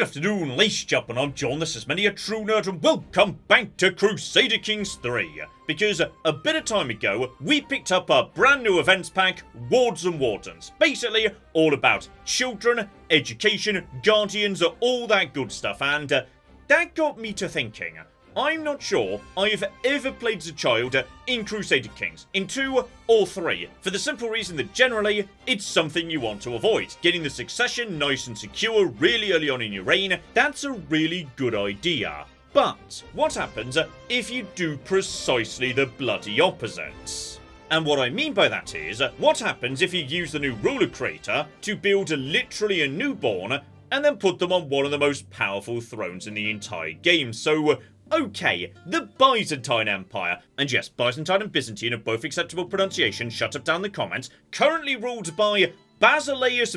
Good afternoon, ladies and gentlemen, I'm John, this is Many a True Nerd, and welcome back to Crusader Kings 3. Because a bit of time ago, we picked up a brand new events pack, Wards and Wardens. Basically, all about children, education, guardians, all that good stuff, and that got me to thinking. I'm not sure I've ever played as a child in Crusader Kings, in 2 or 3, for the simple reason that generally, it's something you want to avoid. Getting the succession nice and secure really early on in your reign, that's a really good idea. But what happens if you do precisely the bloody opposite? And what I mean by that is, what happens if you use the new ruler creator to build literally a newborn and then put them on one of the most powerful thrones in the entire game? So, okay, the Byzantine Empire, and yes, Byzantine and Byzantine are both acceptable pronunciation, shut up down the comments, currently ruled by Basileus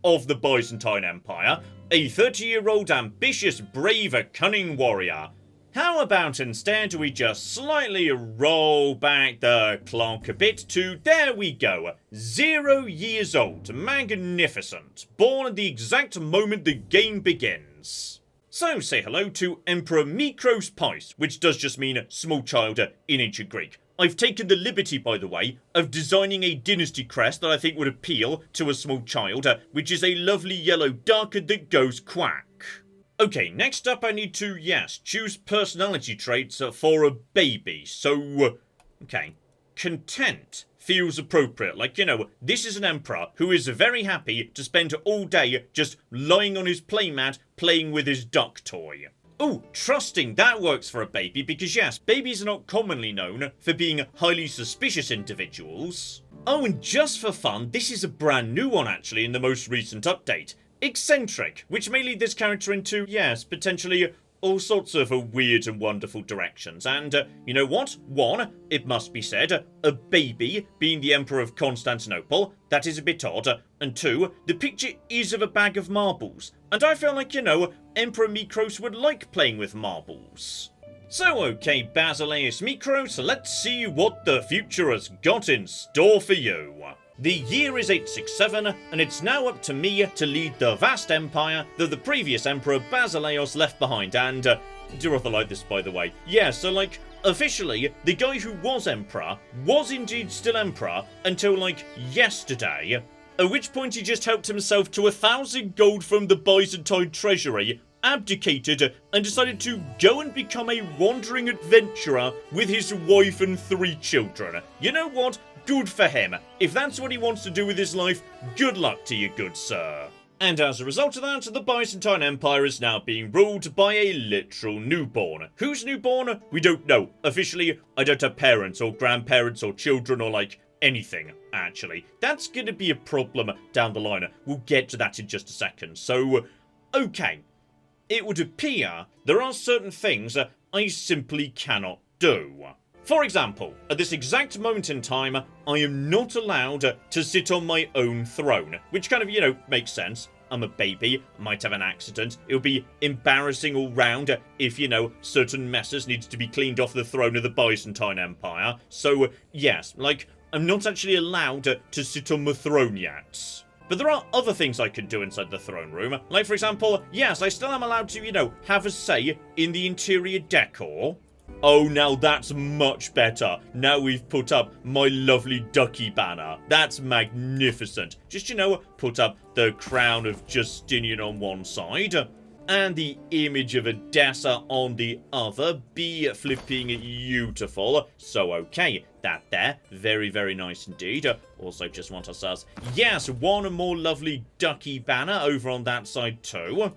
of the Byzantine Empire, a 30-year-old ambitious, brave, cunning warrior. How about instead we just slightly roll back the clock a bit to, there we go, 0 years old, magnificent, born at the exact moment the game begins. So say hello to Emperor Mikros Pais, which does just mean small child in ancient Greek. I've taken the liberty, by the way, of designing a dynasty crest that I think would appeal to a small child, which is a lovely yellow duckard that goes quack. Okay, next up I need to, yes, choose personality traits for a baby. So, okay, content feels appropriate. Like, you know, this is an emperor who is very happy to spend all day just lying on his playmat playing with his duck toy. Oh, trusting, that works for a baby because yes, babies are not commonly known for being highly suspicious individuals. Oh, and just for fun, this is a brand new one actually in the most recent update. Eccentric, which may lead this character into, yes, potentially all sorts of weird and wonderful directions. And, you know what? 1, it must be said, a baby being the Emperor of Constantinople, that is a bit odd. And 2, the picture is of a bag of marbles. And I feel like, you know, Emperor Mikros would like playing with marbles. So, okay, Basileus Mikros, let's see what the future has got in store for you. The year is 867, and it's now up to me to lead the vast empire that the previous emperor Basileus left behind, and, do rather like this by the way. Yeah, so like, officially, the guy who was emperor was indeed still emperor until like, yesterday, at which point he just helped himself to 1,000 gold from the Byzantine treasury, abdicated, and decided to go and become a wandering adventurer with his wife and 3 children. You know what? Good for him. If that's what he wants to do with his life, good luck to you, good sir. And as a result of that, the Byzantine Empire is now being ruled by a literal newborn. Who's newborn? We don't know. Officially, I don't have parents or grandparents or children or like anything, actually. That's gonna be a problem down the line. We'll get to that in just a second. So, okay. It would appear there are certain things I simply cannot do. For example, at this exact moment in time, I am not allowed to sit on my own throne, which kind of, you know, makes sense. I'm a baby, might have an accident, it would be embarrassing all round if, you know, certain messes needed to be cleaned off the throne of the Byzantine Empire. So, yes, like, I'm not actually allowed to sit on the throne yet. But there are other things I can do inside the throne room. Like, for example, yes, I still am allowed to, you know, have a say in the interior decor. Oh, now that's much better. Now we've put up my lovely ducky banner. That's magnificent. Just, you know, put up the crown of Justinian on one side and the image of Edessa on the other. Be flipping beautiful. So, okay, that there. Very, very nice indeed. Also just want ourselves, yes, one more lovely ducky banner over on that side too.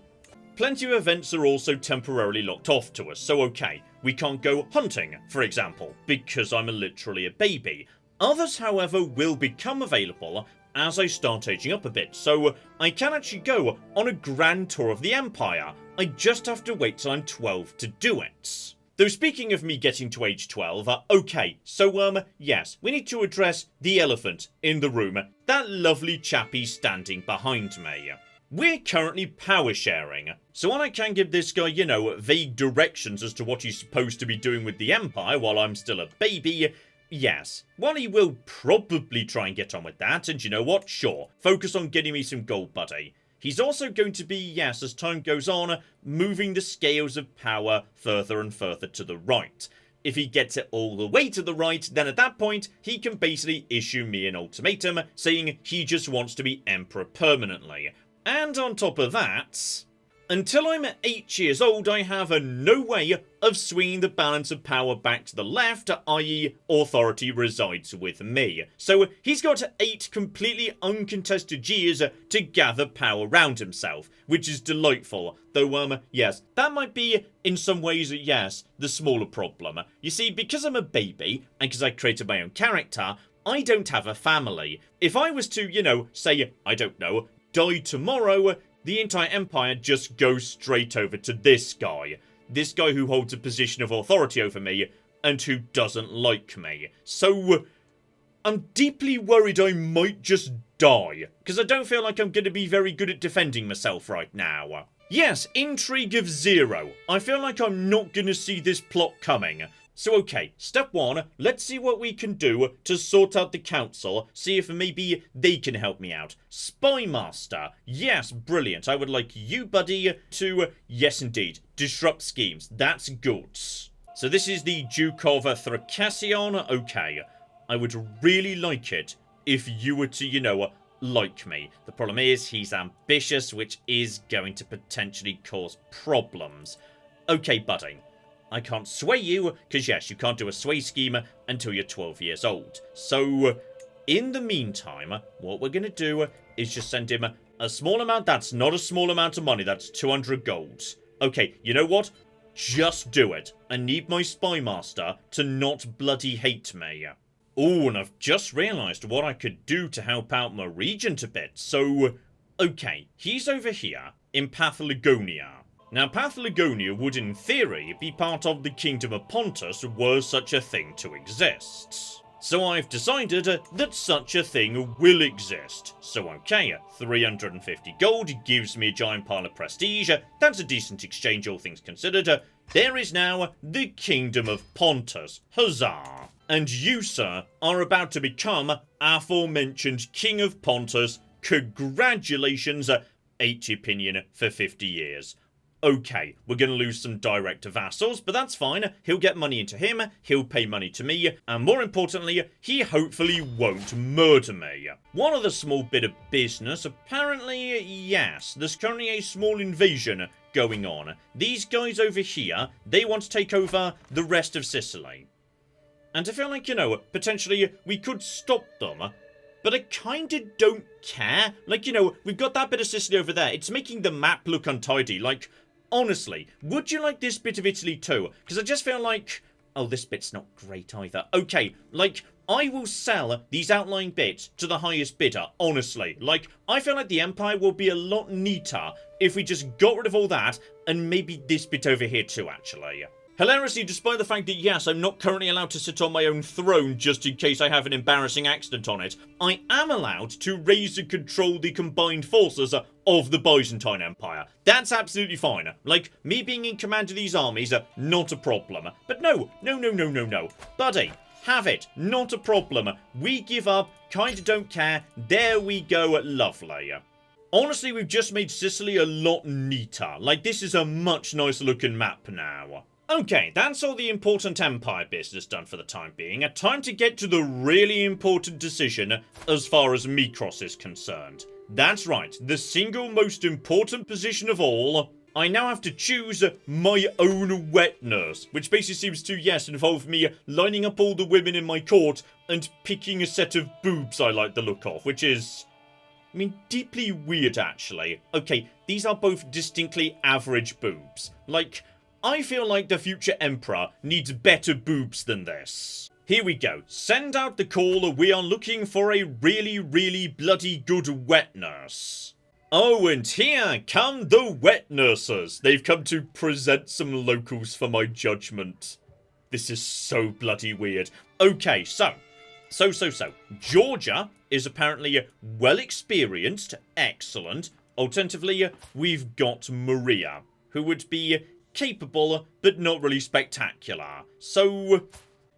Plenty of events are also temporarily locked off to us, so okay, we can't go hunting, for example, because I'm literally a baby. Others, however, will become available as I start aging up a bit, so I can actually go on a grand tour of the Empire. I just have to wait till I'm 12 to do it. Though speaking of me getting to age 12, okay, so yes, we need to address the elephant in the room, that lovely chappie standing behind me. We're currently power sharing, so while I can give this guy, you know, vague directions as to what he's supposed to be doing with the Empire while I'm still a baby, yes, while he will probably try and get on with that, and you know what, sure, focus on getting me some gold, buddy. he's also going to be, yes, as time goes on, moving the scales of power further and further to the right. If he gets it all the way to the right, then at that point, he can basically issue me an ultimatum saying he just wants to be emperor permanently. And on top of that, until I'm 8 years old, I have no way of swinging the balance of power back to the left, i.e. authority resides with me. So he's got 8 completely uncontested years to gather power around himself, which is delightful. Though, yes, that might be, in some ways, yes, the smaller problem. You see, because I'm a baby, and because I created my own character, I don't have a family. If I was to, you know, say, I don't know, die tomorrow, the entire empire just goes straight over to this guy. This guy who holds a position of authority over me, and who doesn't like me. So, I'm deeply worried I might just die, because I don't feel like I'm going to be very good at defending myself right now. Yes, intrigue of 0. I feel like I'm not going to see this plot coming. So okay, step 1, let's see what we can do to sort out the council, see if maybe they can help me out. Spy Master, yes, brilliant. I would like you, buddy, to, yes indeed, disrupt schemes. That's good. So this is the Duke of Thracasion. Okay, I would really like it if you were to, you know, like me. The problem is he's ambitious, which is going to potentially cause problems. Okay, buddy. I can't sway you, because yes, you can't do a sway scheme until you're 12 years old. So, in the meantime, what we're going to do is just send him a small amount. That's not a small amount of money, that's 200 gold. Okay, you know what? Just do it. I need my spy master to not bloody hate me. Oh, and I've just realised what I could do to help out my regent a bit. So, okay, he's over here in Paphlagonia. Now, Paphlagonia would, in theory, be part of the Kingdom of Pontus were such a thing to exist. So I've decided that such a thing will exist. So okay, 350 gold gives me a giant pile of prestige. That's a decent exchange, all things considered. There is now the Kingdom of Pontus. Huzzah! And you, sir, are about to become aforementioned King of Pontus. Congratulations, 80 opinion for 50 years. Okay, we're going to lose some direct vassals, but that's fine. He'll get money into him, he'll pay money to me, and more importantly, he hopefully won't murder me. One other small bit of business, apparently, yes, there's currently a small invasion going on. These guys over here, they want to take over the rest of Sicily. And I feel like, you know, potentially we could stop them. But I kinda don't care. Like, you know, we've got that bit of Sicily over there. It's making the map look untidy. Like, honestly, would you like this bit of Italy too? Because I just feel like... Oh, this bit's not great either. Okay, like, I will sell these outlying bits to the highest bidder, honestly. Like, I feel like the Empire will be a lot neater if we just got rid of all that, and maybe this bit over here too, actually. Hilariously, despite the fact that, yes, I'm not currently allowed to sit on my own throne just in case I have an embarrassing accident on it, I am allowed to raise and control the combined forces of the Byzantine Empire. That's absolutely fine. Like, me being in command of these armies, not a problem. But no. Buddy, have it. Not a problem. We give up, kinda don't care. There we go, lovely. Honestly, we've just made Sicily a lot neater. Like, this is a much nicer looking map now. Okay, that's all the important empire business done for the time being. Time to get to the really important decision as far as Mikros is concerned. That's right, the single most important position of all. I now have to choose my own wet nurse, which basically seems to, yes, involve me lining up all the women in my court and picking a set of boobs I like the look of, which is... I mean, deeply weird, actually. Okay, these are both distinctly average boobs. Like... I feel like the future emperor needs better boobs than this. Here we go. Send out the call. We are looking for a really, really bloody good wet nurse. Oh, and here come the wet nurses. They've come to present some locals for my judgment. This is so bloody weird. Okay, so. Georgia is apparently well experienced. Excellent. Alternatively, we've got Maria, who would be... capable, but not really spectacular. So,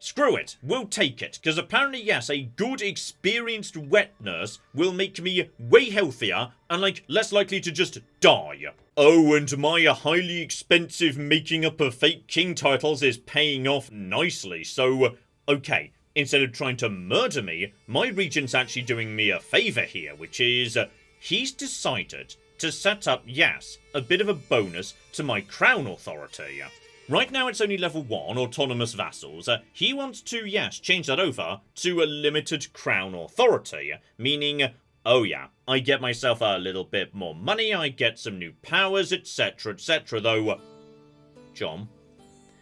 Screw it, we'll take it, because apparently, yes, a good, experienced wet nurse will make me way healthier and, like, less likely to just die. Oh, and my highly expensive making up of fake king titles is paying off nicely, so, okay, instead of trying to murder me, my regent's actually doing me a favour here, which is, he's decided to set up, yes, a bit of a bonus to my crown authority. Right now it's only level 1, autonomous vassals. He wants to, yes, change that over to a limited crown authority, meaning, oh yeah, I get myself a little bit more money, I get some new powers, etc, though, John,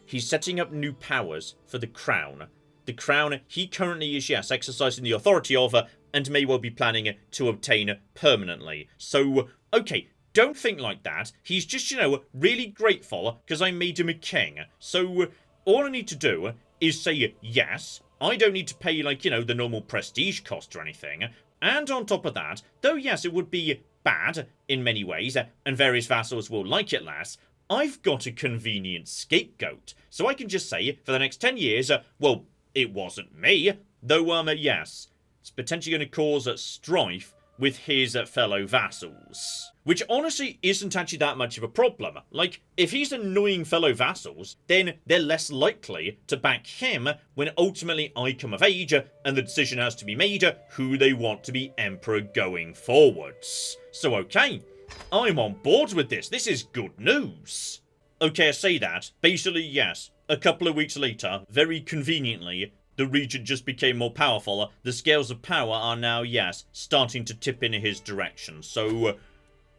he's setting up new powers for the crown. The crown he currently is, yes, exercising the authority of, and may well be planning to obtain permanently. So, okay, don't think like that. He's just, you know, really grateful because I made him a king. So, all I need to do is say yes. I don't need to pay, like, you know, the normal prestige cost or anything. And on top of that, though, yes, it would be bad in many ways, and various vassals will like it less, I've got a convenient scapegoat. So I can just say, for the next 10 years, well, it wasn't me. Though, yes, it's potentially going to cause strife with his fellow vassals. Which honestly isn't actually that much of a problem. Like, if he's annoying fellow vassals, then they're less likely to back him when ultimately I come of age and the decision has to be made who they want to be emperor going forwards. So okay, I'm on board with this. This is good news. Okay, I say that. Basically, yes, a couple of weeks later, very conveniently, the regent just became more powerful. The scales of power are now, yes, starting to tip in his direction. So,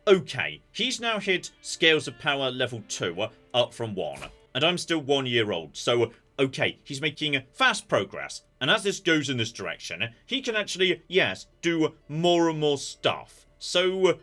okay, he's now hit scales of power level 2, up from 1. And I'm still 1 year old, so, okay, he's making fast progress. And as this goes in this direction, he can actually, yes, do more and more stuff. So,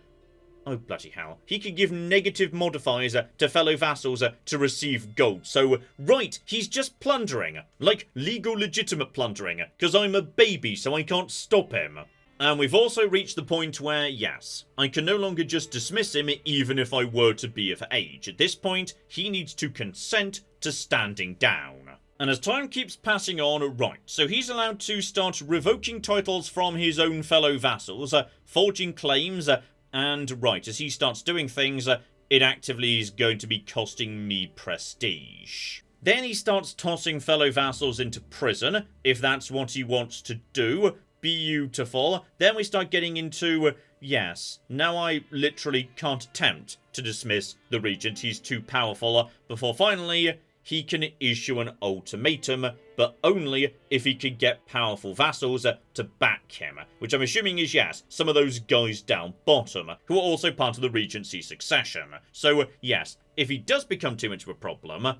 oh bloody hell, he can give negative modifiers to fellow vassals to receive gold. So, right, he's just plundering. Like, legal legitimate plundering. Because I'm a baby, so I can't stop him. And we've also reached the point where, yes, I can no longer just dismiss him even if I were to be of age. At this point, he needs to consent to standing down. And as time keeps passing on, right, so he's allowed to start revoking titles from his own fellow vassals, forging claims, and right, as he starts doing things, it actively is going to be costing me prestige. Then he starts tossing fellow vassals into prison, if that's what he wants to do. Beautiful. Then we start getting into, yes, now I literally can't attempt to dismiss the regent. He's too powerful, before finally he can issue an ultimatum, but only if he can get powerful vassals to back him. Which I'm assuming is, yes, some of those guys down bottom, who are also part of the regency succession. So, yes, if he does become too much of a problem, I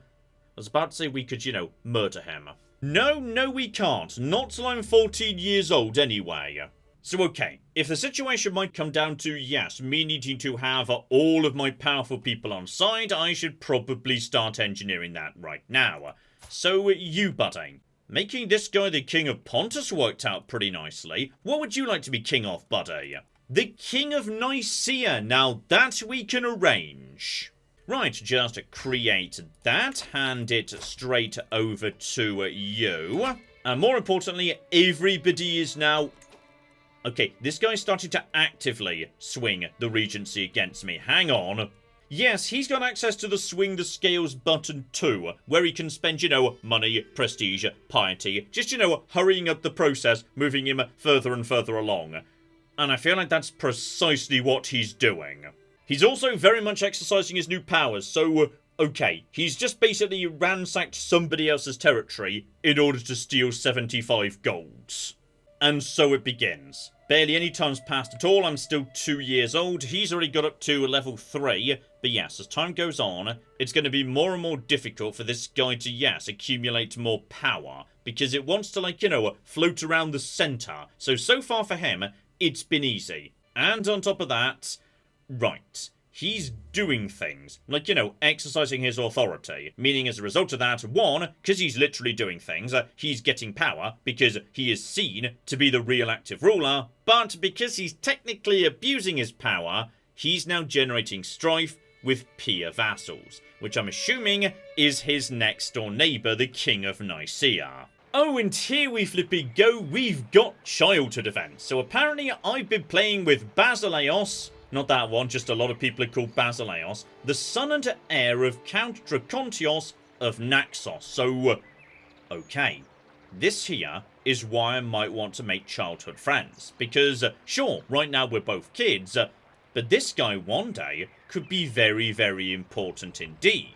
was about to say we could, you know, murder him. No, we can't. Not till I'm 14 years old anyway. So okay, if the situation might come down to, yes, me needing to have all of my powerful people on side, I should probably start engineering that right now. So you, buddy, making this guy the King of Pontus worked out pretty nicely. What would you like to be king of, buddy? The King of Nicaea. Now that we can arrange. Right, just create that, hand it straight over to you. And more importantly, everybody is now... Okay, this guy's starting to actively swing the regency against me. Hang on. Yes, he's got access to the swing the scales button too, where he can spend, you know, money, prestige, piety, just, you know, hurrying up the process, moving him further and further along. And I feel like that's precisely what he's doing. He's also very much exercising his new powers, so, okay, he's just basically ransacked somebody else's territory in order to steal 75 golds. And so it begins. Barely any time's passed at all, I'm still 2 years old, he's already got up to level 3, but yes, as time goes on, it's going to be more and more difficult for this guy to, yes, accumulate more power, because it wants to, like, you know, float around the centre. So far for him, it's been easy. And on top of that, right, he's doing things, like, you know, exercising his authority, meaning as a result of that, one, because he's literally doing things, he's getting power, because he is seen to be the real active ruler, but because he's technically abusing his power, he's now generating strife with peer vassals, which I'm assuming is his next door neighbour, the King of Nicaea. Oh, and here we flippy go, we've got childhood events. So apparently I've been playing with Basileos, not that one, just a lot of people are called Basileos, the son and heir of Count Dracontios of Naxos. So, okay, this here is why I might want to make childhood friends. Because, sure, right now we're both kids, but this guy one day could be very, very important indeed.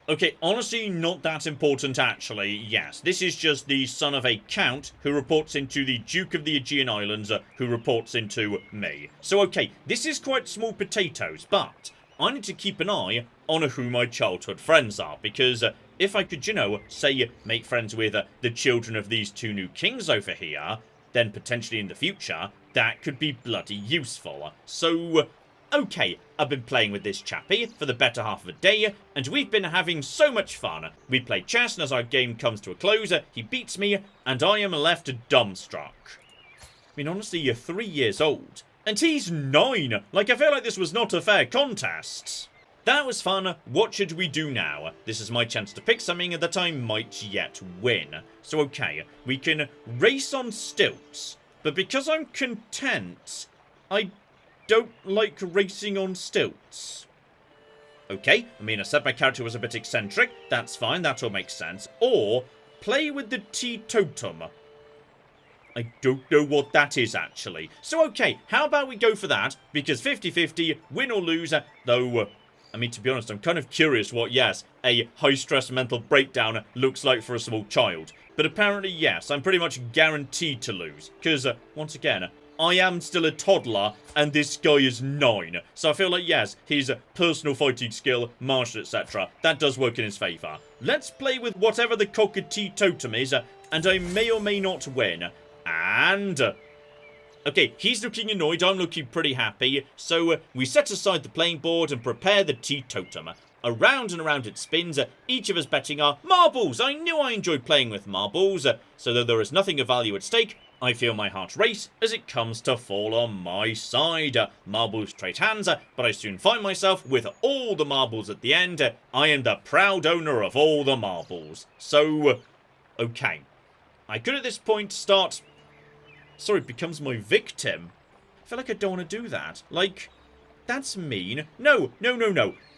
Okay, honestly, not that important actually. Yes, this is just the son of a count who reports into the Duke of the Aegean Islands, who reports into me. So, okay, this is quite small potatoes, but I need to keep an eye on who my childhood friends are, because if I could, you know, say, make friends with the children of these two new kings over here, then potentially in the future, that could be bloody useful. So, okay, I've been playing with this chappie for the better half of a day, and we've been having so much fun. We play chess, and as our game comes to a close, he beats me, and I am left dumbstruck. I mean, honestly, you're 3 years old, and he's 9! Like, I feel like this was not a fair contest. That was fun. What should we do now? This is my chance to pick something that I might yet win. So, okay, we can race on stilts, but because I'm content, I don't like racing on stilts. Okay, I mean, I said my character was a bit eccentric. That's fine, that all makes sense. Or, play with the teetotum. I don't know what that is, actually. So, okay, how about we go for that? Because 50-50, win or lose, though, I mean, to be honest, I'm kind of curious what, yes, a high-stress mental breakdown looks like for a small child. But apparently, yes, I'm pretty much guaranteed to lose. Because, once again, I am still a toddler, and this guy is 9. So I feel like, yes, his personal fighting skill, martial, etc., that does work in his favour. Let's play with whatever the cockatoo totem is, and I may or may not win. And okay, he's looking annoyed, I'm looking pretty happy. So we set aside the playing board and prepare the teetotum. Around and around it spins, each of us betting our marbles. I knew I enjoyed playing with marbles. So though there is nothing of value at stake, I feel my heart race as it comes to fall on my side. Marbles trade hands, but I soon find myself with all the marbles at the end. I am the proud owner of all the marbles. So, okay. I could at this point start... Sorry, becomes my victim. I feel like I don't want to do that. Like, that's mean. No.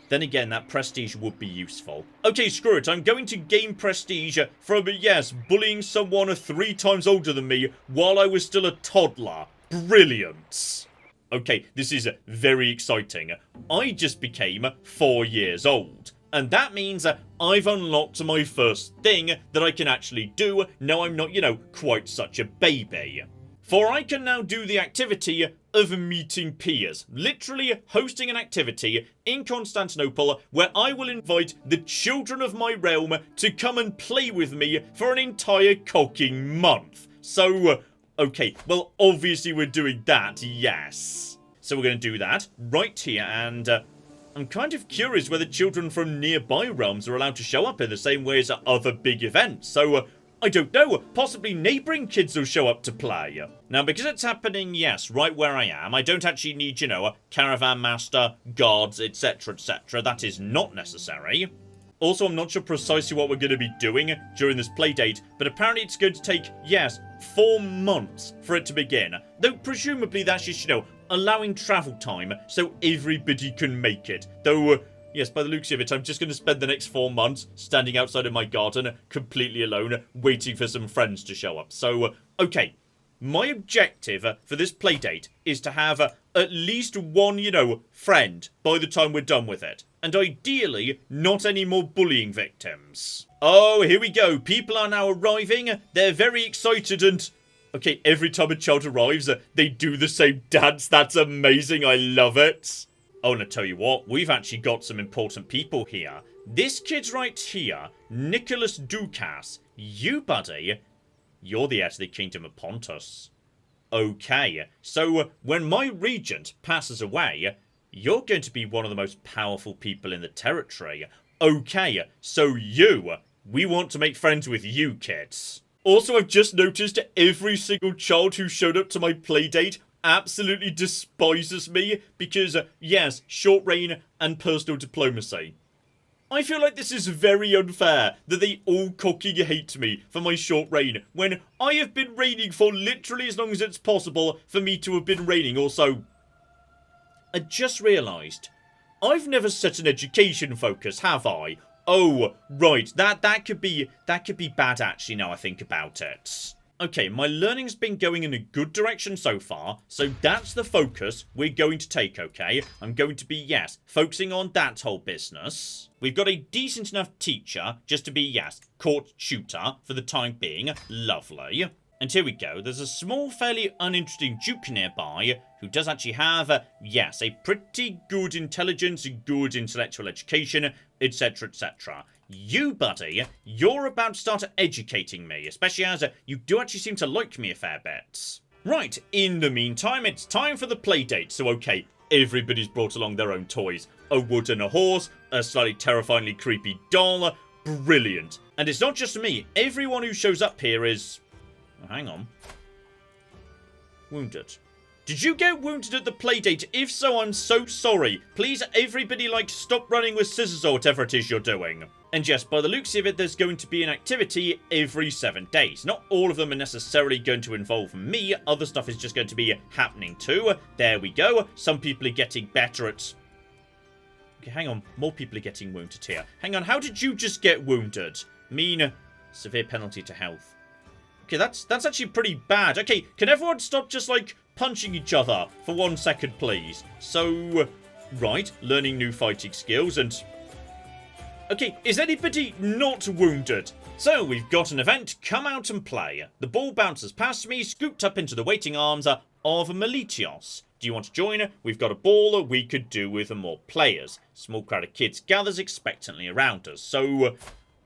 Then again, that prestige would be useful. Okay, screw it. I'm going to gain prestige from, yes, bullying someone 3 times older than me while I was still a toddler. Brilliant. Okay, this is very exciting. I just became 4 years old. And that means I've unlocked my first thing that I can actually do. Now I'm not, you know, quite such a baby. For I can now do the activity of meeting peers. Literally hosting an activity in Constantinople where I will invite the children of my realm to come and play with me for an entire cocking month. So, okay, well, obviously we're doing that, yes. So we're going to do that right here, and I'm kind of curious whether children from nearby realms are allowed to show up in the same way as at other big events. So, I don't know, possibly neighbouring kids will show up to play. Now, because it's happening, yes, right where I am, I don't actually need, you know, a caravan master, guards, etc, etc. That is not necessary. Also, I'm not sure precisely what we're going to be doing during this playdate, but apparently it's going to take, yes, 4 months for it to begin. Though, presumably that's just, you know, allowing travel time so everybody can make it. Though... yes, by the looks of it, I'm just going to spend the next 4 months standing outside of my garden, completely alone, waiting for some friends to show up. So, okay. My objective for this playdate is to have at least one, you know, friend by the time we're done with it. And ideally, not any more bullying victims. Oh, here we go. People are now arriving. They're very excited and... okay, every time a child arrives, they do the same dance. That's amazing. I love it. Oh, and I tell you what, we've actually got some important people here. This kid's right here, Nicholas Ducas. You, buddy, you're the heir to the Kingdom of Pontus. Okay, so when my regent passes away, you're going to be one of the most powerful people in the territory. Okay, so we want to make friends with you, kids. Also, I've just noticed every single child who showed up to my playdate absolutely despises me because, yes, short reign and personal diplomacy. I feel like this is very unfair that they all cocking hate me for my short reign, when I have been reigning for literally as long as it's possible for me to have been reigning. Also, I just realised, I've never set an education focus, have I? Oh, right, that could be bad actually now I think about it. Okay, my learning's been going in a good direction so far, so that's the focus we're going to take, okay? I'm going to be, yes, focusing on that whole business. We've got a decent enough teacher, just to be, yes, court tutor for the time being. Lovely. And here we go, there's a small, fairly uninteresting duke nearby who does actually have, yes, a pretty good intelligence, good intellectual education, etc, etc. You, buddy, you're about to start educating me, especially as you do actually seem to like me a fair bit. Right, in the meantime, it's time for the playdate. So, okay, everybody's brought along their own toys. A wood and a horse, a slightly terrifyingly creepy doll. Brilliant. And it's not just me. Everyone who shows up here is... oh, hang on. Wounded. Did you get wounded at the playdate? If so, I'm so sorry. Please, everybody, like, stop running with scissors or whatever it is you're doing. And yes, by the looks of it, there's going to be an activity every 7 days. Not all of them are necessarily going to involve me. Other stuff is just going to be happening too. There we go. Some people are getting better at... okay, hang on. More people are getting wounded here. Hang on, how did you just get wounded? Mean severe penalty to health. Okay, that's actually pretty bad. Okay, can everyone stop just, like, punching each other for 1 second, please? So, right, learning new fighting skills and... okay, is anybody not wounded? So, we've got an event, come out and play. The ball bounces past me, scooped up into the waiting arms of Melitios. Do you want to join? We've got a ball we could do with more players. Small crowd of kids gathers expectantly around us. So,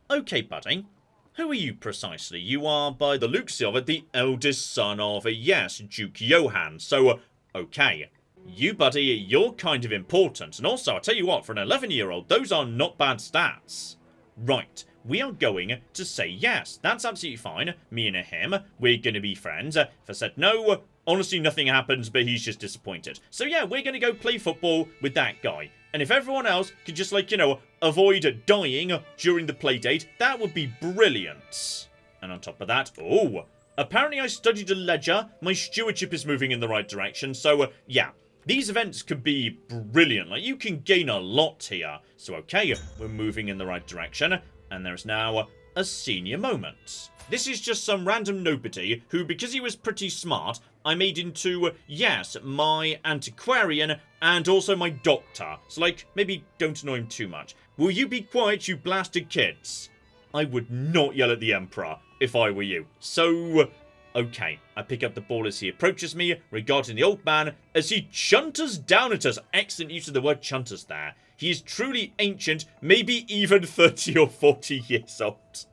okay, buddy. Who are you precisely? You are, by the looks of it, the eldest son of, yes, Duke Johann. So, okay. You, buddy, you're kind of important. And also, I'll tell you what, for an 11-year-old, those are not bad stats. Right, we are going to say yes. That's absolutely fine. Me and him, we're going to be friends. If I said no, honestly, nothing happens, but he's just disappointed. So yeah, we're going to go play football with that guy. And if everyone else could just, like, you know, avoid dying during the playdate, that would be brilliant. And on top of that, oh, apparently I studied a ledger. My stewardship is moving in the right direction. So, yeah. These events could be brilliant. Like, you can gain a lot here. So, okay, we're moving in the right direction. And there's now a senior moment. This is just some random nobody who, because he was pretty smart, I made into, yes, my antiquarian and also my doctor. So, like, maybe don't annoy him too much. Will you be quiet, you blasted kids? I would not yell at the Emperor if I were you. So... okay, I pick up the ball as he approaches me, regarding the old man as he chunters down at us. Excellent use of the word chunters there. He is truly ancient, maybe even 30 or 40 years old.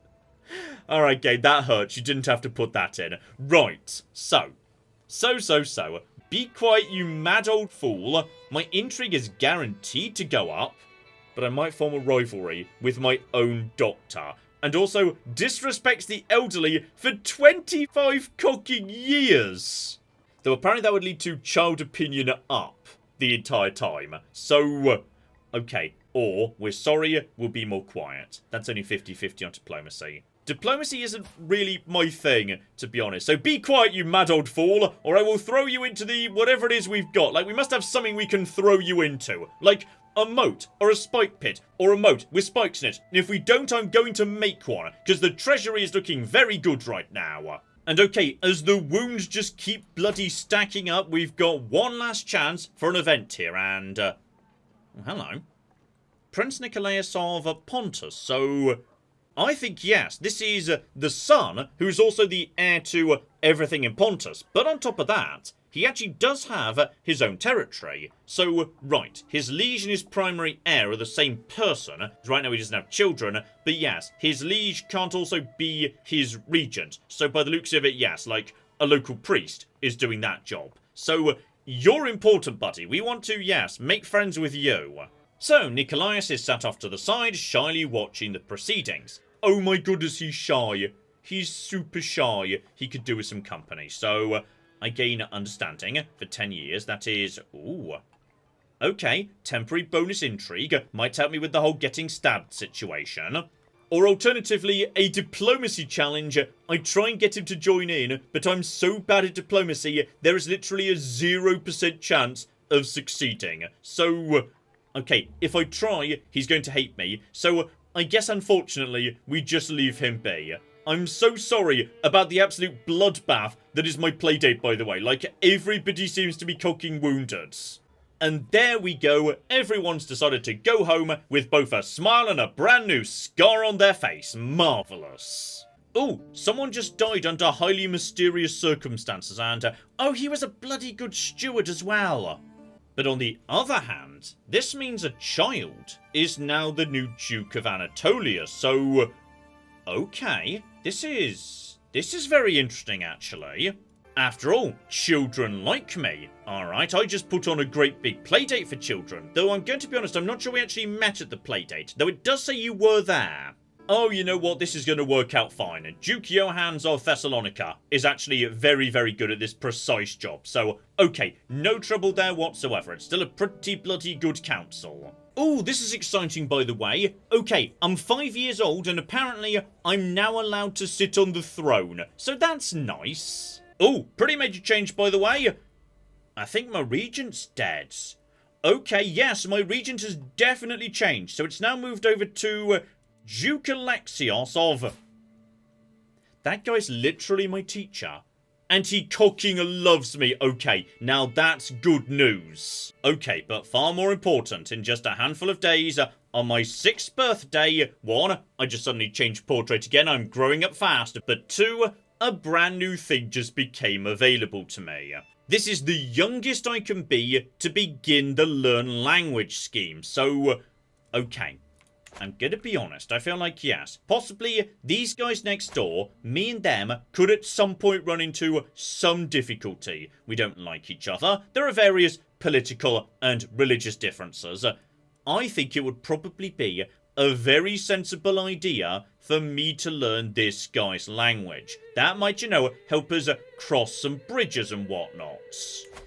Alright, game, that hurts. You didn't have to put that in. Right, so. Be quiet, you mad old fool. My intrigue is guaranteed to go up, but I might form a rivalry with my own doctor. And also disrespects the elderly for 25 cocking years. Though apparently that would lead to child opinion up the entire time. So, okay. Or, we're sorry, we'll be more quiet. That's only 50-50 on diplomacy. Diplomacy isn't really my thing, to be honest. So be quiet, you mad old fool, or I will throw you into the whatever it is we've got. Like, we must have something we can throw you into. Like... a moat, or a spike pit, or a moat with spikes in it. And if we don't, I'm going to make one, because the treasury is looking very good right now. And okay, as the wounds just keep bloody stacking up, we've got one last chance for an event here, and, hello. Prince Nicolaus of Pontus, so... I think, yes, this is the son, who's also the heir to everything in Pontus. But on top of that, he actually does have his own territory. So, right, his liege and his primary heir are the same person. Right now he doesn't have children, but yes, his liege can't also be his regent. So by the looks of it, yes, like a local priest is doing that job. So, you're important, buddy. We want to, yes, make friends with you. So, Nicolaus is sat off to the side, shyly watching the proceedings. Oh my goodness, he's shy. He's super shy. He could do with some company. So, I gain understanding for 10 years. That is... ooh. Okay, temporary bonus intrigue might help me with the whole getting stabbed situation. Or alternatively, a diplomacy challenge. I try and get him to join in, but I'm so bad at diplomacy, there is literally a 0% chance of succeeding. So, okay, if I try, he's going to hate me. So, I guess unfortunately, we just leave him be. I'm so sorry about the absolute bloodbath that is my playdate, by the way. Like, everybody seems to be cocking wounded. And there we go, everyone's decided to go home with both a smile and a brand new scar on their face. Marvellous. Oh, someone just died under highly mysterious circumstances and, oh, he was a bloody good steward as well. But on the other hand, this means a child is now the new Duke of Anatolia, so... okay, this is very interesting, actually. After all, children like me. Alright, I just put on a great big playdate for children. Though I'm going to be honest, I'm not sure we actually met at the playdate. Though it does say you were there. Oh, you know what? This is going to work out fine. Duke Johannes of Thessalonica is actually very, very good at this precise job. So, okay, no trouble there whatsoever. It's still a pretty bloody good council. Oh, this is exciting, by the way. Okay, I'm 5 years old and apparently I'm now allowed to sit on the throne. So that's nice. Oh, pretty major change, by the way. I think my regent's dead. Okay, yes, my regent has definitely changed. So it's now moved over to Duke Alexios of... that guy's literally my teacher. And he cocking loves me. Okay, now that's good news. Okay, but far more important, in just a handful of days, on my 6th birthday, 1, I just suddenly changed portrait again, I'm growing up fast, but 2, a brand new thing just became available to me. This is the youngest I can be to begin the Learn Language scheme, so... okay. I'm gonna be honest, I feel like yes, possibly these guys next door, me and them, could at some point run into some difficulty. We don't like each other, there are various political and religious differences. I think it would probably be a very sensible idea for me to learn this guy's language. That might, you know, help us cross some bridges and whatnot.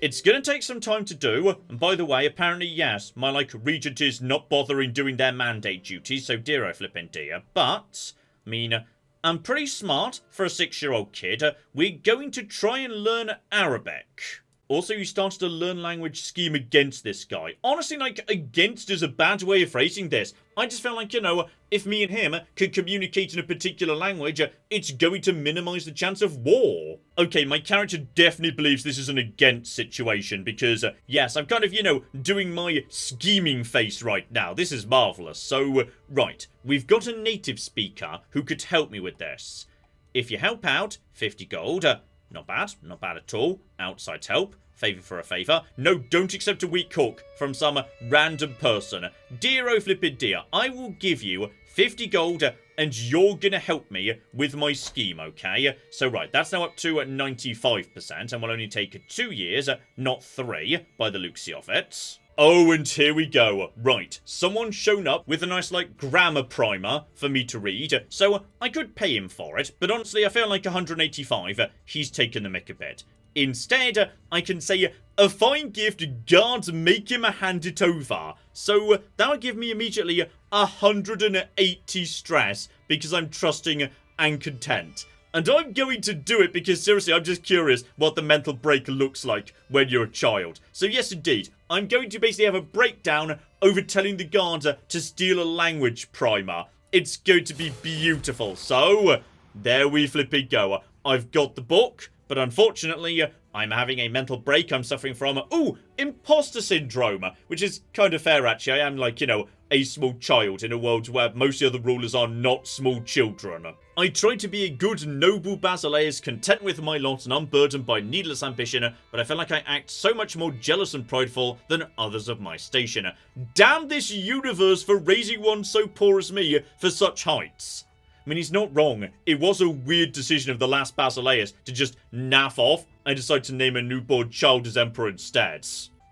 It's gonna take some time to do, and by the way, apparently, yes, my, regent is not bothering doing their mandate duties, so dear oh flippin' dear, but, I mean, I'm pretty smart for a 6-year-old kid. We're going to try and learn Arabic. Also, you started a learn language scheme against this guy. Honestly, against is a bad way of phrasing this. I just felt like, you know, if me and him could communicate in a particular language, it's going to minimize the chance of war. Okay, my character definitely believes this is an against situation because, yes, I'm kind of, you know, doing my scheming face right now. This is marvelous. So, right, we've got a native speaker who could help me with this. If you help out, 50 gold. Not bad at all. Outside help, favour for a favour. No, don't accept a weak hook from some random person. Dear oh flippin' dear, I will give you 50 gold and you're gonna help me with my scheme, okay? So right, that's now up to 95% and will only take 2 years, not 3, by the looks of it. Oh, and here we go. Right, someone's shown up with a nice, grammar primer for me to read, so I could pay him for it, but honestly, I feel like 185, he's taken the mick a bit. Instead, I can say, a fine gift, guards make him hand it over. So, that would give me immediately 180 stress, because I'm trusting and content. And I'm going to do it because, seriously, I'm just curious what the mental break looks like when you're a child. So, yes, indeed, I'm going to basically have a breakdown over telling the guards to steal a language primer. It's going to be beautiful. So, there we flipping go. I've got the book, but unfortunately, I'm having a mental break. I'm suffering from, imposter syndrome, which is kind of fair, actually. I am, a small child in a world where most of the other rulers are not small children. I try to be a good, noble Basileus, content with my lot and unburdened by needless ambition, but I feel like I act so much more jealous and prideful than others of my station. Damn this universe for raising one so poor as me for such heights. I mean, he's not wrong. It was a weird decision of the last Basileus to just naff off and decide to name a newborn child as emperor instead.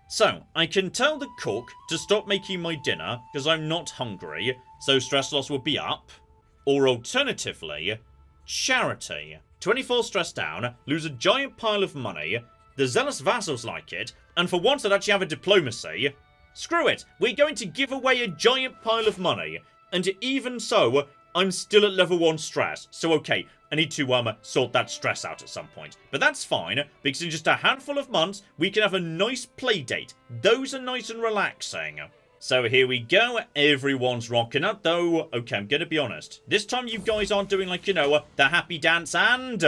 So, I can tell the cook to stop making my dinner because I'm not hungry, so stress loss will be up. Or alternatively, charity. 24 stress down, lose a giant pile of money, the zealous vassals like it, and for once I'd actually have a diplomacy. Screw it, we're going to give away a giant pile of money. And even so, I'm still at level 1 stress. So okay, I need to sort that stress out at some point. But that's fine, because in just a handful of months, we can have a nice play date. Those are nice and relaxing. So here we go, everyone's rocking up, though. Okay, I'm gonna be honest. This time you guys aren't doing, like, you know, the happy dance and...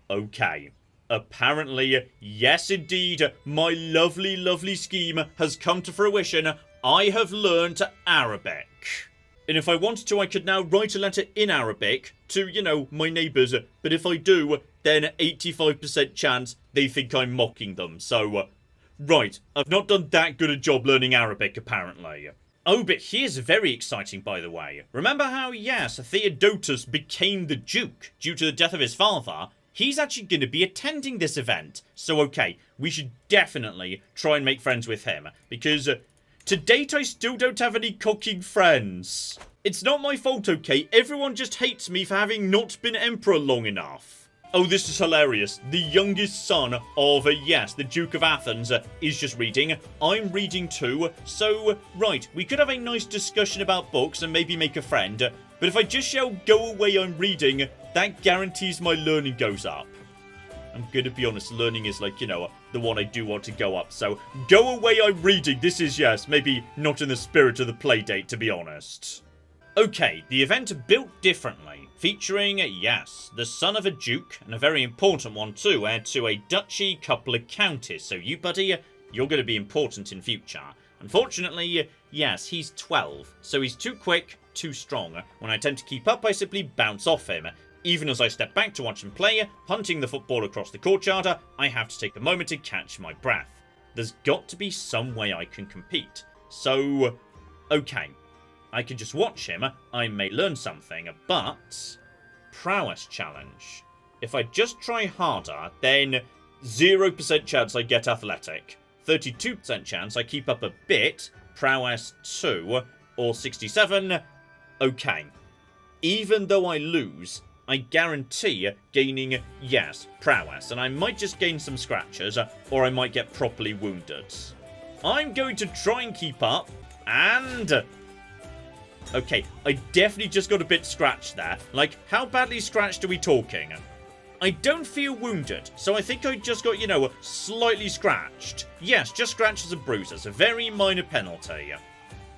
Okay. Apparently, yes indeed, my lovely, lovely scheme has come to fruition. I have learned Arabic. And if I wanted to, I could now write a letter in Arabic to, you know, my neighbours. But if I do, then 85% chance they think I'm mocking them. So, right, I've not done that good a job learning Arabic, apparently. Oh, but here's very exciting, by the way. Remember how, yes, Theodotus became the Duke due to the death of his father? He's actually going to be attending this event. So, okay, we should definitely try and make friends with him. Because... to date, I still don't have any cocking friends. It's not my fault, okay? Everyone just hates me for having not been emperor long enough. Oh, this is hilarious. The youngest son of, yes, the Duke of Athens is just reading. I'm reading too. So, right, we could have a nice discussion about books and maybe make a friend. But if I just yell, go away, I'm reading, that guarantees my learning goes up. I'm gonna be honest, learning is like, you know, the one I do want to go up. So, go away, I'm reading. This is, yes, maybe not in the spirit of the playdate, to be honest. Okay, the event built differently. Featuring, yes, the son of a duke, and a very important one too, heir to a duchy, couple of counties. So you, buddy, you're gonna be important in future. Unfortunately, yes, he's 12, so he's too quick, too strong. When I attempt to keep up, I simply bounce off him. Even as I step back to watch him play, punting the football across the courtyard, I have to take a moment to catch my breath. There's got to be some way I can compete. So, okay. I can just watch him, I may learn something, but... prowess challenge. If I just try harder, then 0% chance I get athletic. 32% chance I keep up a bit, prowess 2, or 67, okay. Even though I lose... I guarantee gaining, yes, prowess. And I might just gain some scratches, or I might get properly wounded. I'm going to try and keep up, and... okay, I definitely just got a bit scratched there. Like, how badly scratched are we talking? I don't feel wounded, so I think I just got, you know, slightly scratched. Yes, just scratches and bruises, a very minor penalty.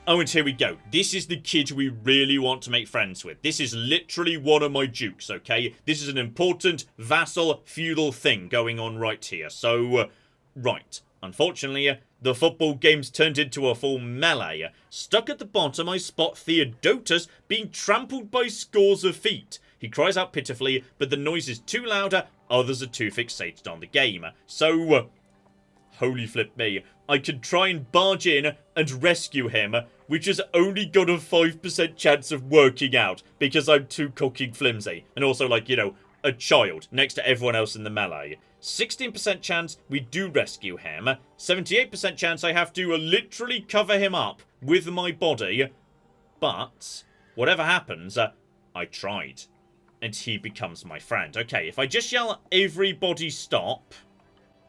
Oh, and here we go. This is the kid we really want to make friends with. This is literally one of my dukes, okay? This is an important vassal feudal thing going on right here. So, right. Unfortunately, the football game's turned into a full melee. Stuck at the bottom, I spot Theodotus being trampled by scores of feet. He cries out pitifully, but the noise is too loud. Others are too fixated on the game. So, holy flip me. I could try and barge in and rescue him, which has only got a 5% chance of working out because I'm too cocking flimsy. And also, like, you know, a child next to everyone else in the melee. 16% chance we do rescue him. 78% chance I have to literally cover him up with my body. But, whatever happens, I tried. And he becomes my friend. Okay, if I just yell, everybody stop,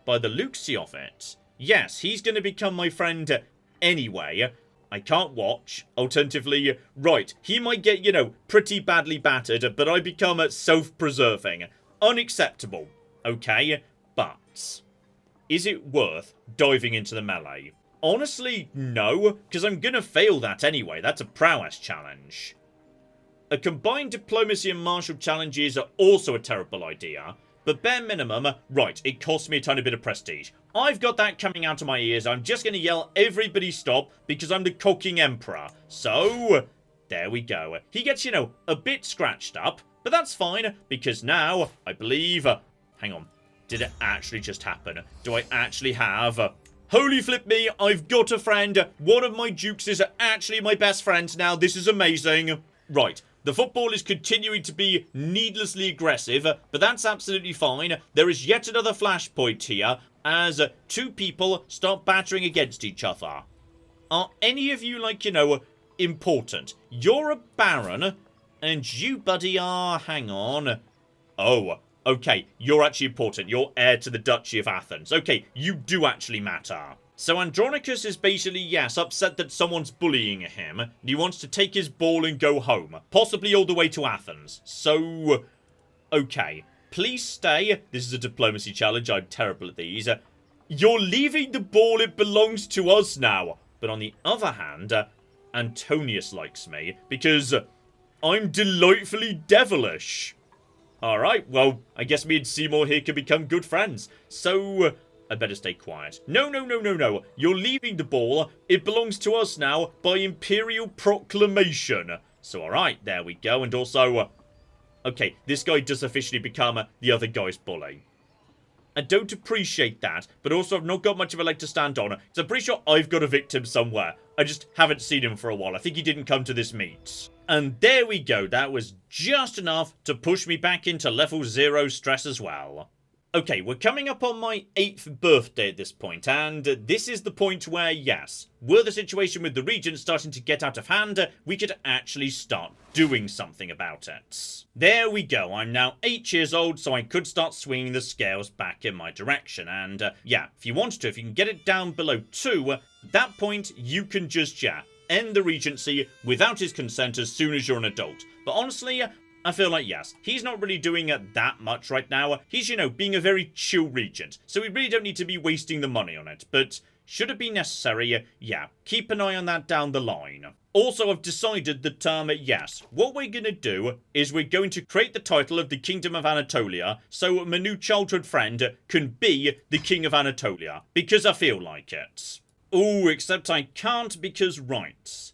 by the looksy of it... yes, he's going to become my friend anyway. I can't watch. Alternatively, right, he might get, you know, pretty badly battered, but I become self-preserving. Unacceptable. Okay, but is it worth diving into the melee? Honestly, no, because I'm going to fail that anyway. That's a prowess challenge. A combined diplomacy and martial challenge is also a terrible idea. But bare minimum, right, it costs me a tiny bit of prestige. I've got that coming out of my ears. I'm just going to yell, everybody stop, because I'm the cocking emperor. So, there we go. He gets, you know, a bit scratched up, but that's fine, because now, I believe... hang on. Did it actually just happen? Do I actually have... holy flip me, I've got a friend. One of my dukes is actually my best friend now. This is amazing. Right. The football is continuing to be needlessly aggressive, but that's absolutely fine. There is yet another flashpoint here, as two people start battering against each other. Are any of you, like, you know, important? You're a baron, and you, buddy, are... hang on. Oh, okay, you're actually important. You're heir to the Duchy of Athens. Okay, you do actually matter. So Andronicus is basically, yes, upset that someone's bullying him, and he wants to take his ball and go home, possibly all the way to Athens. So, okay, please stay. This is a diplomacy challenge, I'm terrible at these. You're leaving the ball, it belongs to us now. But on the other hand, Antonius likes me, because I'm delightfully devilish. Alright, well, I guess me and Seymour here can become good friends. So, I better stay quiet. No. You're leaving the ball. It belongs to us now by imperial proclamation. So, alright, there we go. And also, okay, this guy does officially become the other guy's bully. I don't appreciate that, but also I've not got much of a leg to stand on, so I'm pretty sure I've got a victim somewhere. I just haven't seen him for a while. I think he didn't come to this meet. And there we go. That was just enough to push me back into level 0 stress as well. Okay, we're coming up on my 8th birthday at this point, and this is the point where, yes, were the situation with the regent starting to get out of hand, we could actually start doing something about it. There we go, I'm now 8 years old, so I could start swinging the scales back in my direction, and yeah, if you want to, if you can get it down below 2, at that point, you can just, yeah, end the regency without his consent as soon as you're an adult. But honestly, I feel like, yes, he's not really doing that much right now. He's, you know, being a very chill regent, so we really don't need to be wasting the money on it. But should it be necessary, yeah, keep an eye on that down the line. Also, I've decided that, yes, what we're going to do is we're going to create the title of the Kingdom of Anatolia so my new childhood friend can be the King of Anatolia, because I feel like it. Oh, except I can't because, right,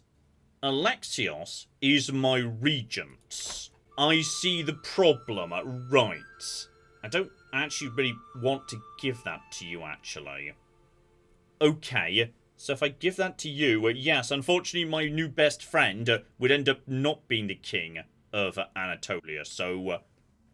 Alexios is my regent. I see the problem, right. I don't actually really want to give that to you, actually. Okay, so if I give that to you, yes, unfortunately my new best friend would end up not being the king of Anatolia, so...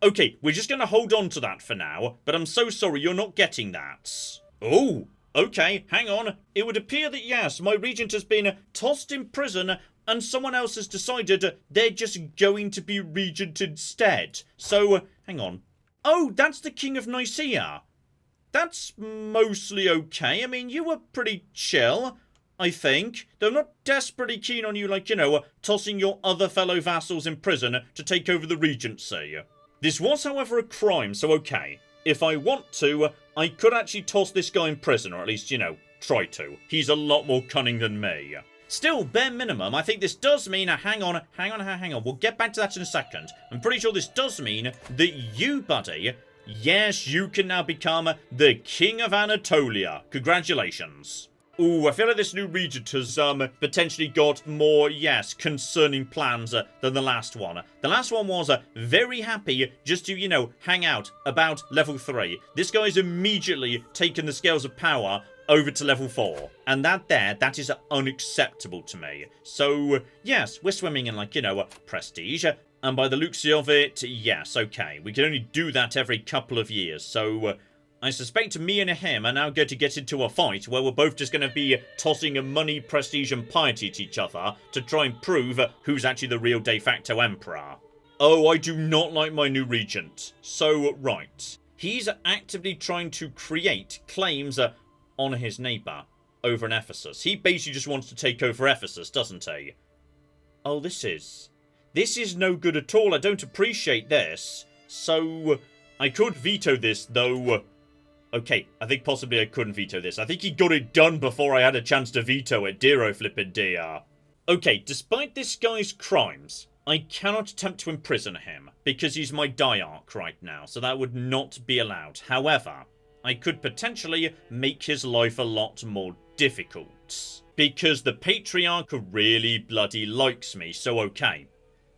okay, we're just going to hold on to that for now, but I'm so sorry you're not getting that. Oh, okay, hang on. It would appear that, yes, my regent has been tossed in prison and someone else has decided they're just going to be regent instead. So, hang on. Oh, that's the King of Nicaea. That's mostly okay. I mean, you were pretty chill, I think. Though I'm not desperately keen on you, like, you know, tossing your other fellow vassals in prison to take over the regency. This was, however, a crime, so okay. If I want to, I could actually toss this guy in prison, or at least, you know, try to. He's a lot more cunning than me. Still, bare minimum, I think this does mean, hang on, we'll get back to that in a second. I'm pretty sure this does mean that you, buddy, yes, you can now become the King of Anatolia. Congratulations. Ooh, I feel like this new regent has potentially got more, yes, concerning plans than the last one. The last one was very happy just to, you know, hang out about level 3. This guy's immediately taken the scales of power over to level 4. And that is unacceptable to me. So, yes, we're swimming in, like, you know, prestige. And by the looks of it, yes, okay. We can only do that every couple of years. So, I suspect me and him are now going to get into a fight where we're both just going to be tossing money, prestige, and piety at each other to try and prove who's actually the real de facto emperor. Oh, I do not like my new regent. So, right. He's actively trying to create claims on his neighbour over in Ephesus. He basically just wants to take over Ephesus, doesn't he? Oh, this is no good at all. I don't appreciate this. So, I could veto this, though. Okay, I think possibly I couldn't veto this. I think he got it done before I had a chance to veto it. Dear oh flippin' dear. Okay, despite this guy's crimes, I cannot attempt to imprison him, because he's my diarch right now, so that would not be allowed. However, I could potentially make his life a lot more difficult, because the patriarch really bloody likes me, so okay.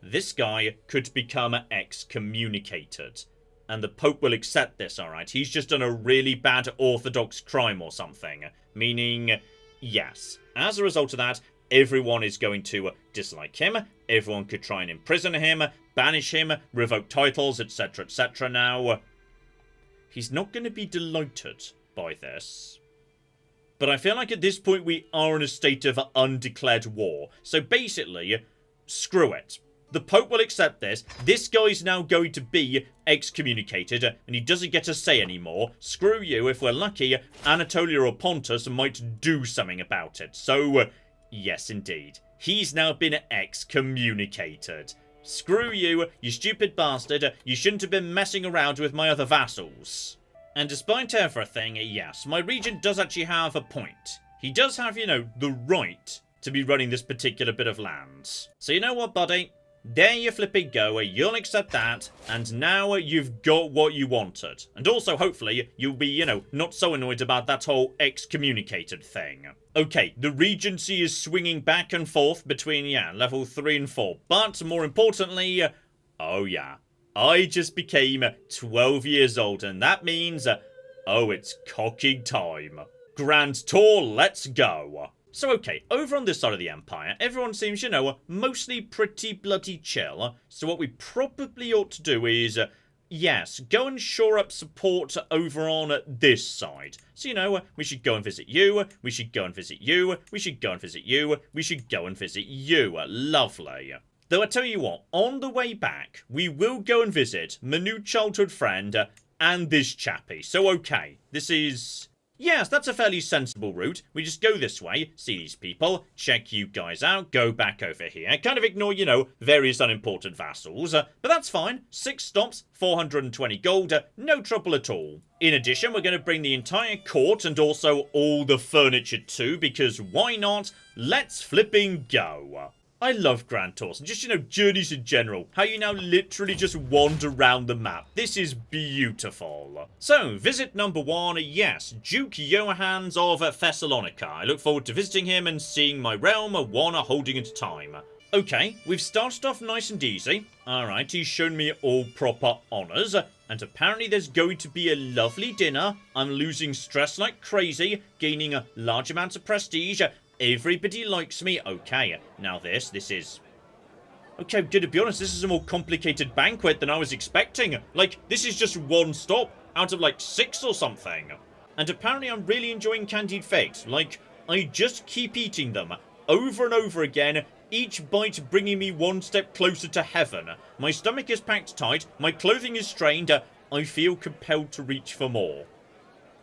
This guy could become excommunicated. And the Pope will accept this, alright? He's just done a really bad orthodox crime or something. Meaning, yes. As a result of that, everyone is going to dislike him. Everyone could try and imprison him, banish him, revoke titles, etc, etc. Now, he's not going to be delighted by this. But I feel like at this point we are in a state of undeclared war. So basically, screw it. The Pope will accept this. This guy's now going to be excommunicated, and he doesn't get a say anymore. Screw you. If we're lucky, Anatolia or Pontus might do something about it. So, yes, indeed. He's now been excommunicated. Screw you, you stupid bastard. You shouldn't have been messing around with my other vassals. And despite everything, yes, my regent does actually have a point. He does have, you know, the right to be running this particular bit of lands. So you know what, buddy? There you flipping go, you'll accept that, and now you've got what you wanted. And also, hopefully, you'll be, you know, not so annoyed about that whole excommunicated thing. Okay, the regency is swinging back and forth between, yeah, level 3 and 4. But, more importantly, oh yeah, I just became 12 years old, and that means, oh, it's cocking time. Grand Tour, let's go. So, okay, over on this side of the Empire, everyone seems, you know, mostly pretty bloody chill. So what we probably ought to do is, yes, go and shore up support over on this side. So, you know, we should go and visit you, we should go and visit you, we should go and visit you, we should go and visit you. Lovely. Though I tell you what, on the way back, we will go and visit my new childhood friend and this chappie. So, okay, this is... yes, that's a fairly sensible route. We just go this way, see these people, check you guys out, go back over here, kind of ignore, you know, various unimportant vassals. But that's fine. 6 stops, 420 gold, no trouble at all. In addition, we're going to bring the entire court and also all the furniture too, because why not? Let's flipping go. I love Grand Tours and just, you know, journeys in general. How you now literally just wander around the map. This is beautiful. So, visit number 1, yes, Duke Johannes of Thessalonica. I look forward to visiting him and seeing my realm, one holding at a time. Okay, we've started off nice and easy. Alright, he's shown me all proper honours. And apparently there's going to be a lovely dinner. I'm losing stress like crazy, gaining a large amount of prestige. Everybody likes me. Okay, now this is... okay, to be honest, this is a more complicated banquet than I was expecting. Like, this is just 1 stop out of, like, 6 or something. And apparently I'm really enjoying candied figs. Like, I just keep eating them over and over again, each bite bringing me 1 step closer to heaven. My stomach is packed tight, my clothing is strained, I feel compelled to reach for more.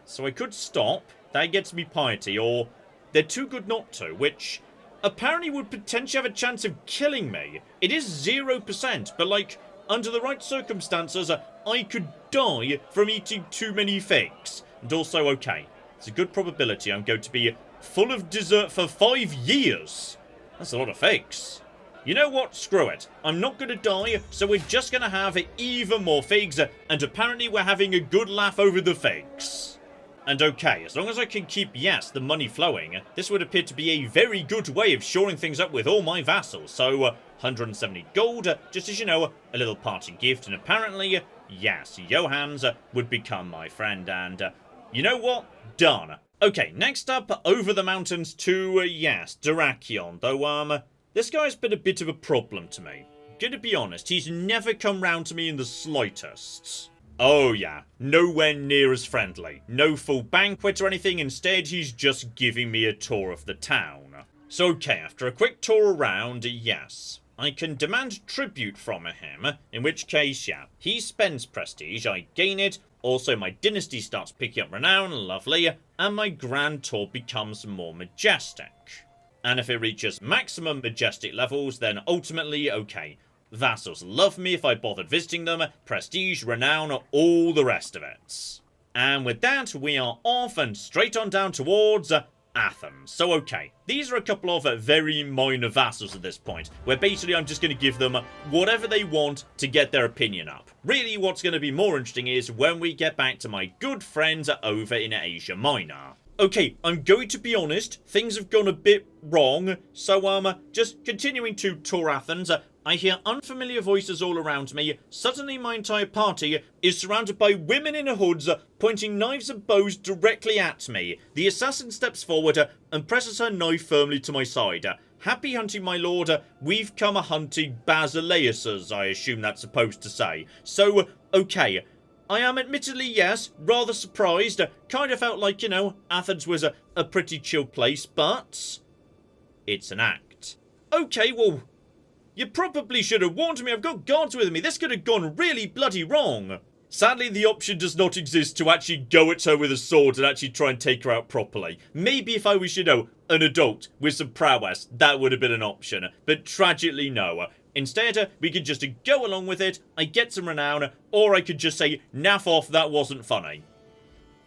So I could stop, that gets me piety, or... they're too good not to, which apparently would potentially have a chance of killing me. It is 0%, but like, under the right circumstances, I could die from eating too many figs. And also, okay, it's a good probability I'm going to be full of dessert for 5 years. That's a lot of figs. You know what? Screw it. I'm not going to die, so we're just going to have even more figs, and apparently we're having a good laugh over the figs. And okay, as long as I can keep, yes, the money flowing, this would appear to be a very good way of shoring things up with all my vassals. So, 170 gold, just as you know, a little parting gift, and apparently, yes, Johannes would become my friend, and, you know what? Done. Okay, next up, over the mountains to, yes, Dyrrachion, though, this guy's been a bit of a problem to me. Gonna be honest, he's never come round to me in the slightest. Oh yeah, nowhere near as friendly. No full banquet or anything, instead he's just giving me a tour of the town. So okay, after a quick tour around, yes, I can demand tribute from him, in which case, yeah, he spends prestige, I gain it, also my dynasty starts picking up renown, lovely, and my grand tour becomes more majestic. And if it reaches maximum majestic levels, then ultimately, okay, vassals love me if I bothered visiting them, prestige, renown, all the rest of it. And with that, we are off and straight on down towards Athens. So okay, these are a couple of very minor vassals at this point, where basically I'm just going to give them whatever they want to get their opinion up. Really, what's going to be more interesting is when we get back to my good friends over in Asia Minor. Okay, I'm going to be honest, things have gone a bit wrong, so just continuing to tour Athens, I hear unfamiliar voices all around me. Suddenly my entire party is surrounded by women in hoods pointing knives and bows directly at me. The assassin steps forward and presses her knife firmly to my side. Happy hunting, my lord. We've come a-hunting Basileuses, I assume that's supposed to say. So, okay, I am admittedly, yes, rather surprised. Kind of felt like, you know, Athens was a pretty chill place, but it's an act. Okay, well, You probably should have warned me. I've got guards with me. This could have gone really bloody wrong. Sadly, the option does not exist to actually go at her with a sword and actually try and take her out properly. Maybe if I was, you know, an adult with some prowess, that would have been an option. But tragically, no. Instead, we could just go along with it, I get some renown, or I could just say, naff off, that wasn't funny.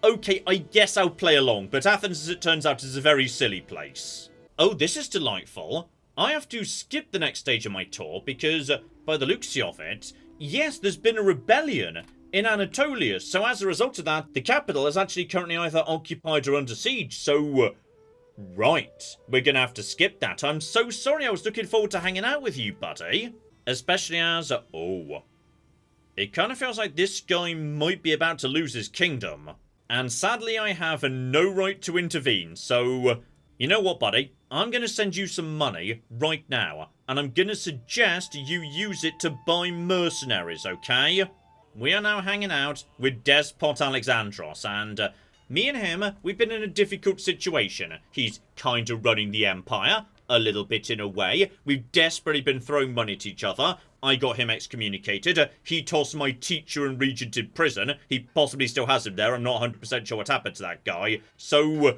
Okay, I guess I'll play along, but Athens, as it turns out, is a very silly place. Oh, this is delightful. I have to skip the next stage of my tour because, by the looks of it, yes, there's been a rebellion in Anatolia, so as a result of that, the capital is actually currently either occupied or under siege, so... right, we're gonna have to skip that. I'm so sorry, I was looking forward to hanging out with you, buddy. Especially as... oh. It kind of feels like this guy might be about to lose his kingdom. And sadly, I have no right to intervene, so... you know what, buddy? I'm gonna send you some money right now, and I'm gonna suggest you use it to buy mercenaries, okay? We are now hanging out with Despot Alexandros, and me and him, we've been in a difficult situation. He's kind of running the empire, a little bit in a way. We've desperately been throwing money at each other. I got him excommunicated. He tossed my teacher and regent in prison. He possibly still has him there. I'm not 100% sure what happened to that guy. So,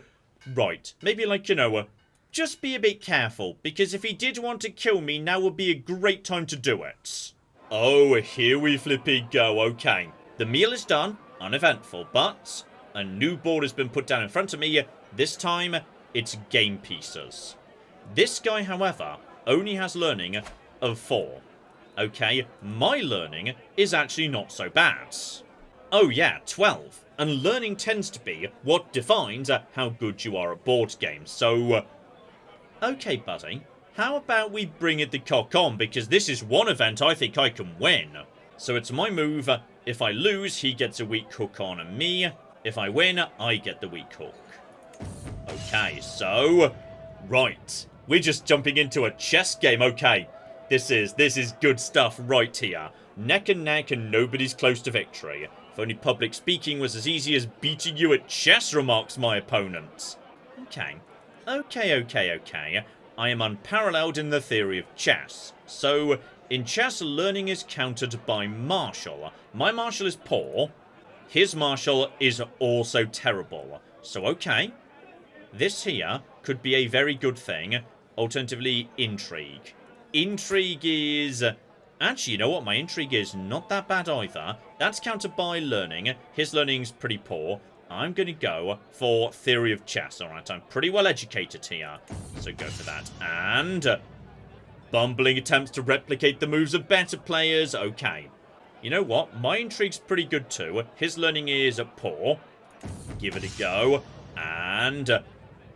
right. Maybe, like, you know, just be a bit careful, because if he did want to kill me, now would be a great time to do it. Oh, here we flippy go. Okay. The meal is done. Uneventful, but a new board has been put down in front of me. This time, it's game pieces. This guy, however, only has learning of 4. Okay, my learning is actually not so bad. Oh yeah, 12. And learning tends to be what defines how good you are at board games. So, okay, buddy. How about we bring it the cock on, because this is one event I think I can win. So it's my move. If I lose, he gets a weak hook on me. If I win, I get the weak hook. Okay, so... right. We're just jumping into a chess game. Okay. This is good stuff right here. Neck and neck and nobody's close to victory. If only public speaking was as easy as beating you at chess, remarks my opponent. Okay. Okay. I am unparalleled in the theory of chess. So, in chess, learning is countered by martial. My martial is poor. His martial is also terrible. So, okay. This here could be a very good thing. Alternatively, intrigue. Intrigue is... actually, you know what? My intrigue is not that bad either. That's countered by learning. His learning's pretty poor. I'm going to go for theory of chess. Alright, I'm pretty well educated here. So go for that. And... bumbling attempts to replicate the moves of better players. Okay. You know what? My intrigue's pretty good too. His learning is poor. Give it a go. And...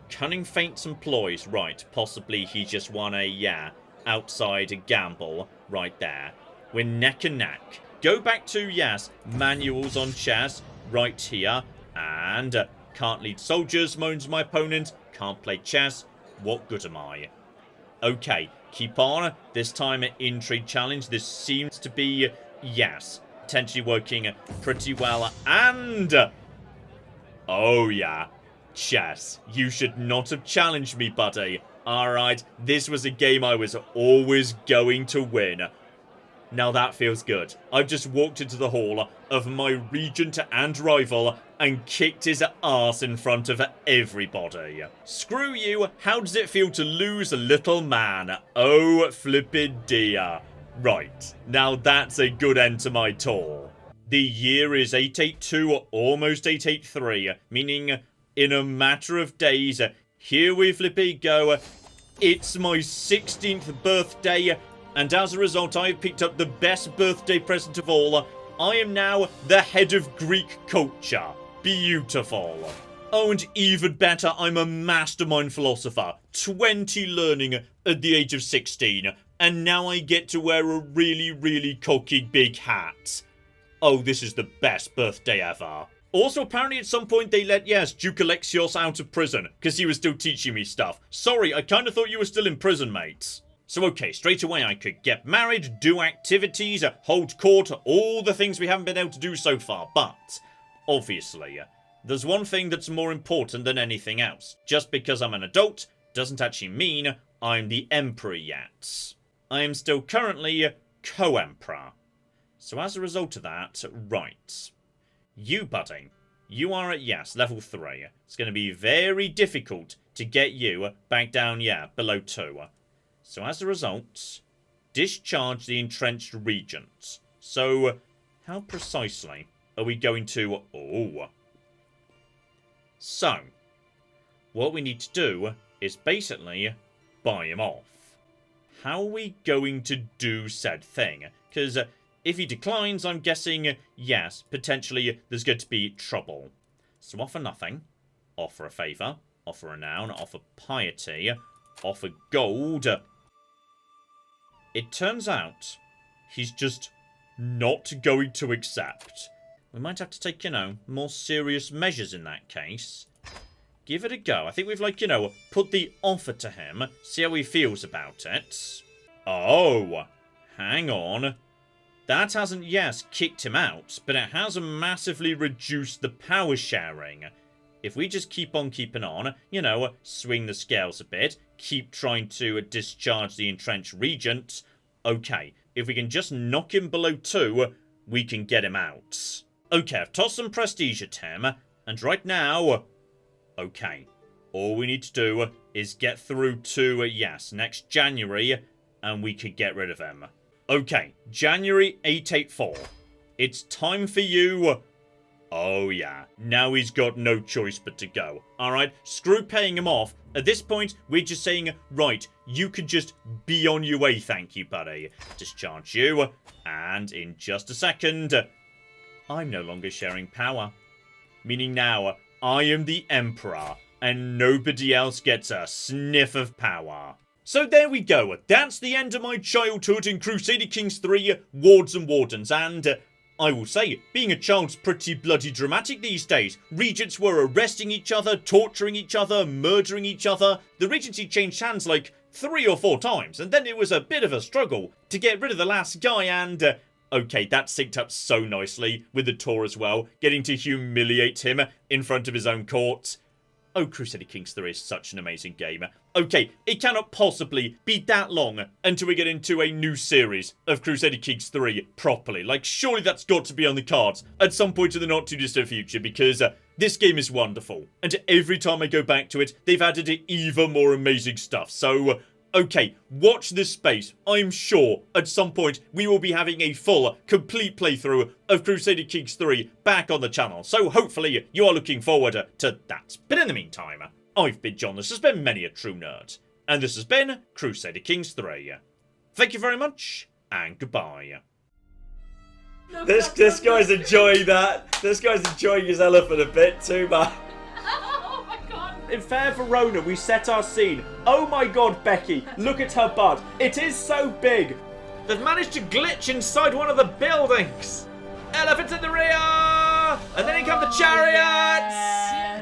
cunning feints and ploys. Right, possibly he just won a, outside gamble right there. We're neck and neck. Go back to, yes, manuals on chess right here. And can't lead soldiers, moans my opponent. Can't play chess. What good am I? Okay, keep on. This time, intrigue challenge. This seems to be, yes, potentially working pretty well. And... oh, yeah. Chess. You should not have challenged me, buddy. Alright, this was a game I was always going to win. Now that feels good. I've just walked into the hall of my regent and rival and kicked his ass in front of everybody. Screw you, how does it feel to lose, little man? Oh, flippin' dear. Right, now that's a good end to my tour. The year is 882, almost 883, meaning in a matter of days, here we flippy go. It's my 16th birthday, and as a result, I've picked up the best birthday present of all. I am now the head of Greek culture. Beautiful. Oh, and even better, I'm a mastermind philosopher. 20 learning at the age of 16. And now I get to wear a really, really cocky big hat. Oh, this is the best birthday ever. Also, apparently at some point they let, yes, Duke Alexios out of prison, because he was still teaching me stuff. Sorry, I kind of thought you were still in prison, mates. So okay, straight away I could get married, do activities, hold court, all the things we haven't been able to do so far, but, obviously, there's one thing that's more important than anything else. Just because I'm an adult doesn't actually mean I'm the emperor yet. I am still currently co-emperor. So as a result of that, right. You, buddy, you are at, yes, level 3. It's going to be very difficult to get you back down, yeah, below 2. So as a result, discharge the entrenched regent. So, how precisely are we going to... Oh. So, what we need to do is basically buy him off. How are we going to do said thing? Because if he declines, I'm guessing, yes, potentially there's going to be trouble. So offer nothing, offer a favour, offer renown, offer piety, offer gold. It turns out he's just not going to accept. We might have to take, you know, more serious measures in that case. Give it a go. I think we've, like, you know, put the offer to him. See how he feels about it. Oh, hang on. That hasn't, yes, kicked him out, but it has massively reduced the power sharing. If we just keep on keeping on, you know, swing the scales a bit, keep trying to discharge the entrenched regent, okay, if we can just knock him below 2, we can get him out. Okay, I've tossed some prestige at him, and right now, okay, all we need to do is get through to, yes, next January, and we could get rid of him. Okay, January 884. It's time for you. Oh yeah, now he's got no choice but to go. Alright, screw paying him off. At this point, we're just saying, right, you can just be on your way, thank you, buddy. Discharge you, and in just a second, I'm no longer sharing power. Meaning now, I am the Emperor, and nobody else gets a sniff of power. So there we go, that's the end of my childhood in Crusader Kings 3, Wards and Wardens, and I will say, being a child's pretty bloody dramatic these days. Regents were arresting each other, torturing each other, murdering each other. The regency changed hands like 3 or 4 times, and then it was a bit of a struggle to get rid of the last guy, and okay, that synced up so nicely with the tour as well, getting to humiliate him in front of his own court. Oh, Crusader Kings 3 is such an amazing game. Okay, it cannot possibly be that long until we get into a new series of Crusader Kings 3 properly. Like, surely that's got to be on the cards at some point in the not too distant future, because this game is wonderful. And every time I go back to it, they've added even more amazing stuff. So, okay, watch this space. I'm sure at some point we will be having a full, complete playthrough of Crusader Kings 3 back on the channel. So hopefully you are looking forward to that. But in the meantime, I've been John, this has been Many a True Nerd, and this has been Crusader Kings 3. Thank you very much, and goodbye. This guy's enjoying that. This guy's enjoying his elephant a bit too much. In Fair Verona, we set our scene. Oh my god, Becky, look at her bud. It is so big. They've managed to glitch inside one of the buildings. Elephants in the rear! And then in come the chariots!